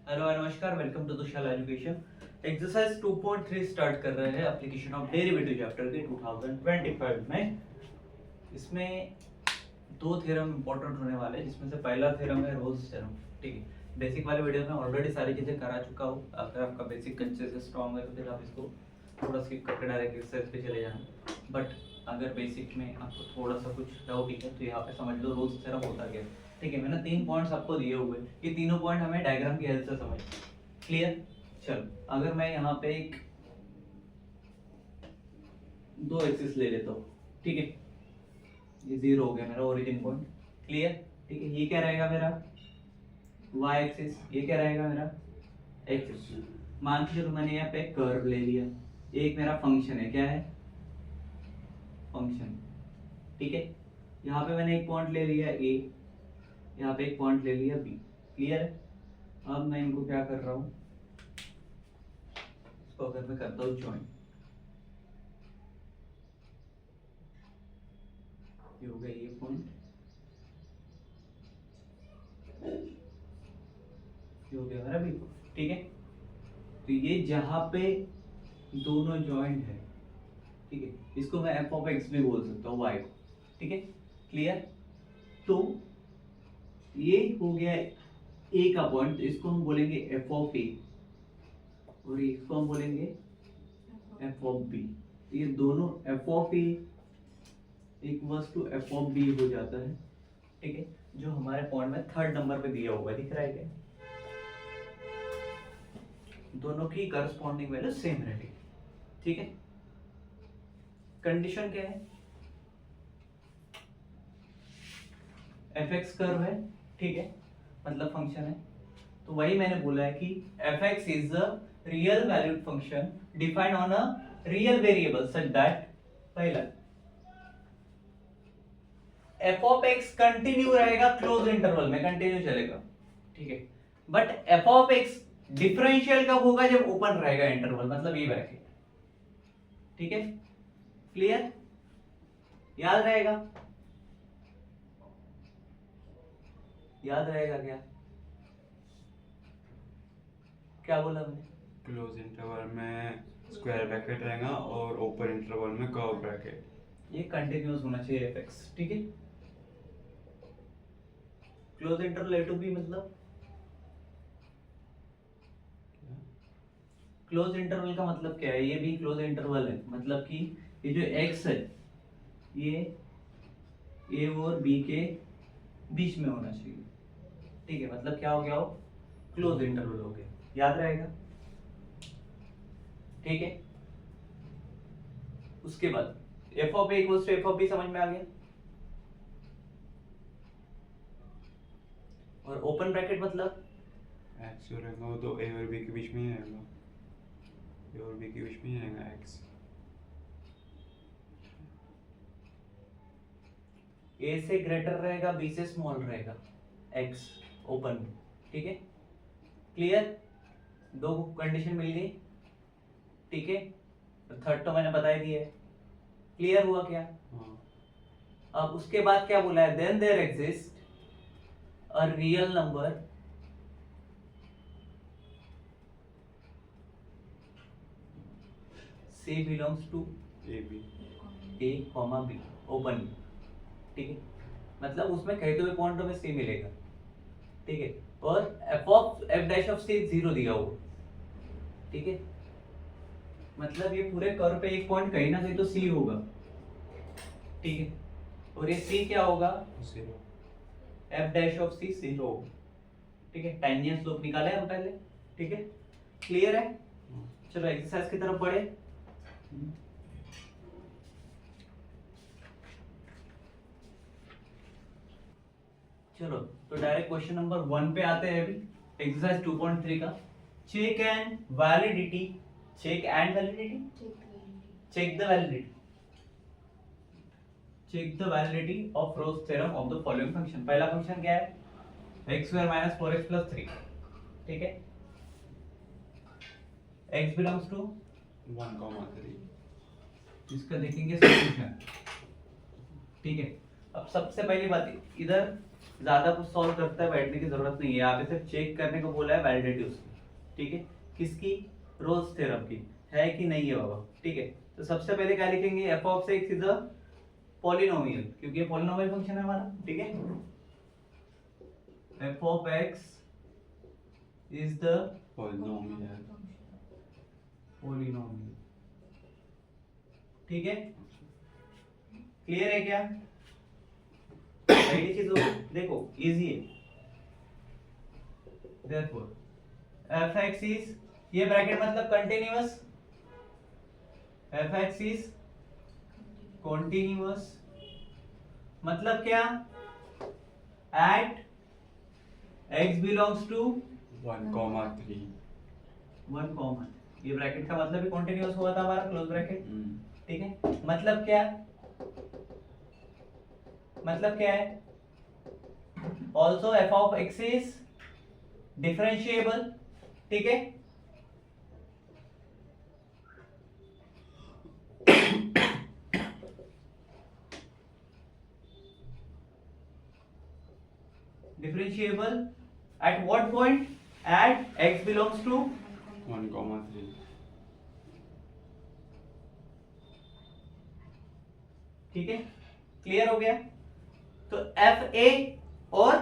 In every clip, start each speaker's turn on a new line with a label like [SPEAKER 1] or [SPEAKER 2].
[SPEAKER 1] Hello नमस्कार, welcome to Tushar education. Exercise 2.3 start कर रहे हैं एप्लीकेशन ऑफ डेरिवेटिव चैप्टर के 2025 में। इसमें दो थ्योरम इंपॉर्टेंट होने वाले हैं, जिसमें से पहला थ्योरम है रोल्स थ्योरम। ठीक है, बेसिक वाले वीडियो में ऑलरेडी सारी चीज़ें करा चुका हूँ। अगर आपका बेसिक अच्छे से स्ट्रॉन्ग है तो फिर आप इसको थोड़ा स्किप करके डायरेक्ट एक्सरसाइज पे चले जाना। बट अगर बेसिक में आपको थोड़ा सा कुछ डाउट है तो यहाँ पे समझ लो रोल्स थ्योरम होता क्या है। ठीक है, मैंने 3 पॉइंट्स आपको दिए हुए, ये तीनों पॉइंट हमें डायग्राम की हेल्प से समझ। क्लियर? चलो, अगर मैं यहाँ पे एक दो एक्सिस ले लेता हूँ। ठीक है, ये जीरो हो गया मेरा ओरिजिन पॉइंट। क्लियर? ठीक है, ये क्या रहेगा मेरा y एक्सिस, ये क्या रहेगा मेरा x एक्सिस। मान के चलो मैंने यहाँ पे कर्व ले लिया, एक मेरा फंक्शन है, क्या है फंक्शन। ठीक है, यहाँ पे मैंने एक पॉइंट ले लिया a, यहाँ पे एक पॉइंट ले लिया b। क्लियर है? अब मैं इनको क्या कर रहा हूँ, इसको अगर मैं करता हूँ ज्वाइन, ये हो गया ये पॉइंट, ये हो गया मेरा बी पॉइंट। ठीक है, तो ये जहाँ पे दोनों जॉइंट है, ठीक है, इसको मैं एफ ऑफ एक्स भी बोल सकता हूँ वाई को। ठीक है, क्लियर? तो ये हो गया ए का पॉइंट, इसको हम बोलेंगे एफ ऑफ ए और इसको हम बोलेंगे एफ ऑफ बी। ये दोनों F of A equals to F of B हो जाता है। ठीक है, जो हमारे पॉइंट में थर्ड नंबर पे दिया हुआ है, दिख रहा है क्या? दोनों की करस्पॉन्डिंग वैल्यू सेम रहेगी। ठीक है, कंडीशन क्या है, एफ एक्स कर्व है। ठीक है, मतलब फंक्शन है, तो वही मैंने बोला है कि F X is a real valued function defined on a real variable such that, पहला एफ ऑफ एक्स कंटिन्यू रहेगा क्लोज इंटरवल में, कंटिन्यू चलेगा। ठीक है, but F of x differential कब होगा, जब ओपन रहेगा इंटरवल, मतलब ये ब्रैकेट। ठीक है, क्लियर? याद रहेगा? याद रहेगा क्या? क्या बोला मैंने?
[SPEAKER 2] क्लोज इंटरवल में स्क्वायर ब्रैकेट रहेगा और ओपन इंटरवल में कर्व ब्रैकेट।
[SPEAKER 1] ये कंटिन्यूअस होना चाहिए एफ एक्स। ठीक है, close interval A to B मतलब क्लोज इंटरवल का मतलब क्या है, ये भी क्लोज इंटरवल है, मतलब कि ये जो x है ये a और b के बीच में होना चाहिए। ठीक है, मतलब क्या हो गया, वो क्लोज इंटरवल हो गया। याद रहेगा? ठीक है, उसके बाद F of A equals to F of B समझ में आ गया। और ओपन ब्रैकेट मतलब
[SPEAKER 2] एक्स जो रहेगा वो तो ए और बी के बीच में ही रहेगा, ए और बी के बीच में ही रहेगा एक्स।
[SPEAKER 1] ए से ग्रेटर रहेगा, बी से स्मॉल रहेगा, एक्स ओपन में। ठीक है, क्लियर? दो कंडीशन मिल गई। ठीक है, थर्ड तो मैंने बता ही दिया है। क्लियर हुआ क्या?
[SPEAKER 2] हाँ,
[SPEAKER 1] अब उसके बाद क्या बोला है, then there exist a real number C belongs to
[SPEAKER 2] A B
[SPEAKER 1] A, B open. ठीक है, मतलब उसमें कहते हुए पॉइंटों में C मिलेगा। ठीक है, और f dash of C zero दिया हुआ। ठीक है, मतलब ये पूरे कर्व पे एक पॉइंट कहीं ना कहीं तो C होगा। ठीक है, और ये C क्या होगा,
[SPEAKER 2] zero.
[SPEAKER 1] f dash of C zero होगा। ठीक है, टेंजेंट स्लोप निकाले हम पहले। ठीक है, क्लियर है? चलो एक्सरसाइज की तरफ बढ़े। चलो, तो डायरेक्ट क्वेश्चन नंबर 1 पे आते हैं अभी, एक्सरसाइज 2.3 का। Check and validity, check and validity, check the validity, check the validity of Rolle's theorem of the following function. पहला फंक्शन क्या है, x² - 4x + 3। ठीक है, x बिलोंग्स टू
[SPEAKER 2] 1,3।
[SPEAKER 1] इसका देखेंगे सॉल्यूशन। ठीक है, अब सबसे पहली बात, इधर ज्यादा कुछ सॉल्व करते हैं बैठने की जरूरत नहीं है, यहाँ पे सिर्फ चेक करने को बोला है वैलिडिटी उसकी, ठीक है, किसकी, रोल्स थ्योरम की है कि नहीं है बाबा, ठीक है। तो सबसे पहले क्या लिखेंगे, F of X is a polynomial, क्योंकि ये पॉलिनोमियल फंक्शन है हमारा, ठीक है। F of X is the
[SPEAKER 2] polynomial,
[SPEAKER 1] polynomial, ठीक है, क्लियर है क्या, पहली चीज देखो इजी है। therefore एफ एक्स इज, ये ब्रैकेट मतलब continuous, F X is continuous, मतलब क्या, at x belongs to
[SPEAKER 2] 1,3।
[SPEAKER 1] 1 common, ये ब्रैकेट का मतलब ही कॉन्टिन्यूअस हुआ था हमारा, क्लोज ब्रैकेट, ठीक है। मतलब क्या, मतलब क्या है, also F of X is differentiable, ठीक है। Differentiable at what point, at x belongs to
[SPEAKER 2] 1,3।
[SPEAKER 1] ठीक है, क्लियर हो गया। तो एफ ए और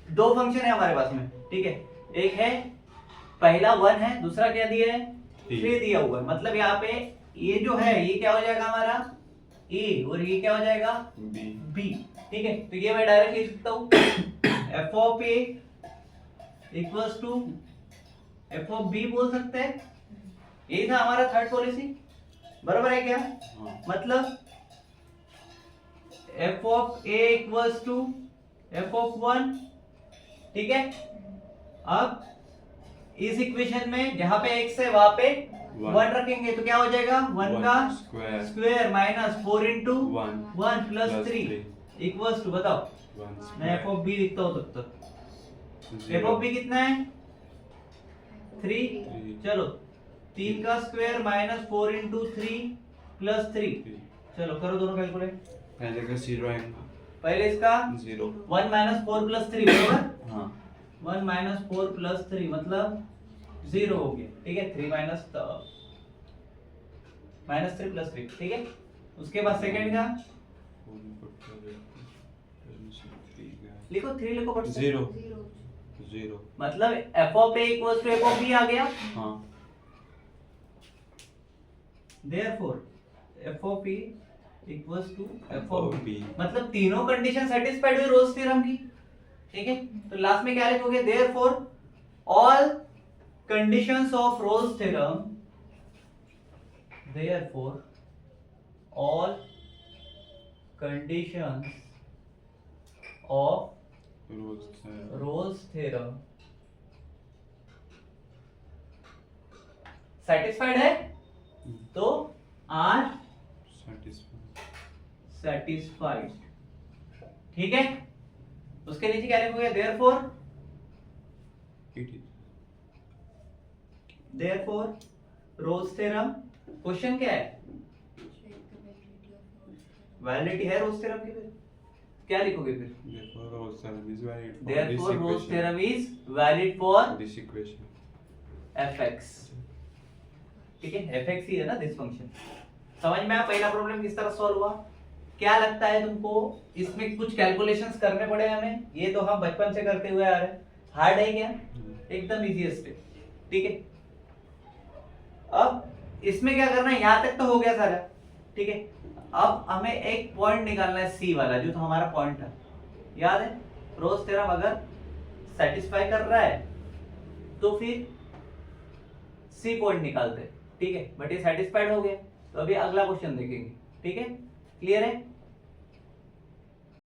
[SPEAKER 1] दो फंक्शन है हमारे पास में, ठीक है, एक है पहला 1 है, दूसरा क्या दिया है 3 दिया हुआ है, मतलब यहाँ पे ये जो है ये क्या हो जाएगा हमारा ए और ये क्या हो जाएगा बी, ठीक है। तो ये मैं डायरेक्ट लिख सकता हूँ F of A equals to F of B बोल सकते हैं, यही था हमारा थर्ड पॉलिसी, बराबर है क्या, मतलब F of A equals to F of 1, ठीक है। अब इस इक्वेशन में जहां पे x है वहां पे 1 रखेंगे तो क्या हो जाएगा 1 का square minus 4 into 1 plus 3 equals to, बताओ मैं एफ ऑफ बी लिखता हूं तब तक, एफ ऑफ बी कितना है 3, चलो 3 का स्क्वायर माइनस 4 इंटू 3 प्लस 3, चलो करो दोनों कैलकुलेट,
[SPEAKER 2] पहले का 0 आएगा,
[SPEAKER 1] पहले इसका
[SPEAKER 2] 0,
[SPEAKER 1] 1 माइनस 4 प्लस 3 बराबर,
[SPEAKER 2] हाँ
[SPEAKER 1] 1 माइनस 4 प्लस 3 मतलब 0 हो गया, ठीक है, 3 माइनस 3 प्लस 3, ठीक है। उसके बाद सेकंड का लिखो 3 लिखो बट
[SPEAKER 2] 0, 0,
[SPEAKER 1] मतलब f of a equals to f ऑफ b आ गया,
[SPEAKER 2] हाँ
[SPEAKER 1] therefore f of a equals to f
[SPEAKER 2] f
[SPEAKER 1] of
[SPEAKER 2] of
[SPEAKER 1] b,
[SPEAKER 2] b,
[SPEAKER 1] मतलब तीनों कंडीशन सेटिस्फाइड हुई रोल्स थ्योरम की, ठीक है। तो लास्ट में क्या लिखोगे, therefore all conditions of Rolle's theorem, therefore all conditions of Rolle's theorem satisfied है, तो आर सेटिस्फाइड, ठीक है। उसके नीचे क्या लिखोगे, देयरफॉर रोल्स थ्योरम, क्वेश्चन क्या है, वैलिडिटी है रोल्स थ्योरम की, फिर क्या लिखोगे फिर, therefore Rolle's theorem is valid for
[SPEAKER 2] this equation,
[SPEAKER 1] fx, ठीक है, fx ही है ना दिस फंक्शन। समझ में आया पहला प्रॉब्लम किस तरह सॉल्व हुआ, क्या लगता है तुमको, इसमें कुछ कैलकुलेशंस करने पड़े हमें, ये तो हम बचपन से करते हुए आ रहे हैं, हार्ड है क्या, एकदम इजीएस्ट है, ठीक है। अब इसमें क्या करना है, यहां तक तो हो गया सारा, ठीक है। अब हमें एक पॉइंट निकालना है सी वाला, जो तो हमारा पॉइंट था, याद है, रोल्स थ्योरम अगर सेटिस्फाई कर रहा है तो फिर सी पॉइंट निकालते हैं, ठीक है। बट ये सेटिस्फाइड हो गया, तो अभी अगला क्वेश्चन देखेंगे, ठीक है, क्लियर है।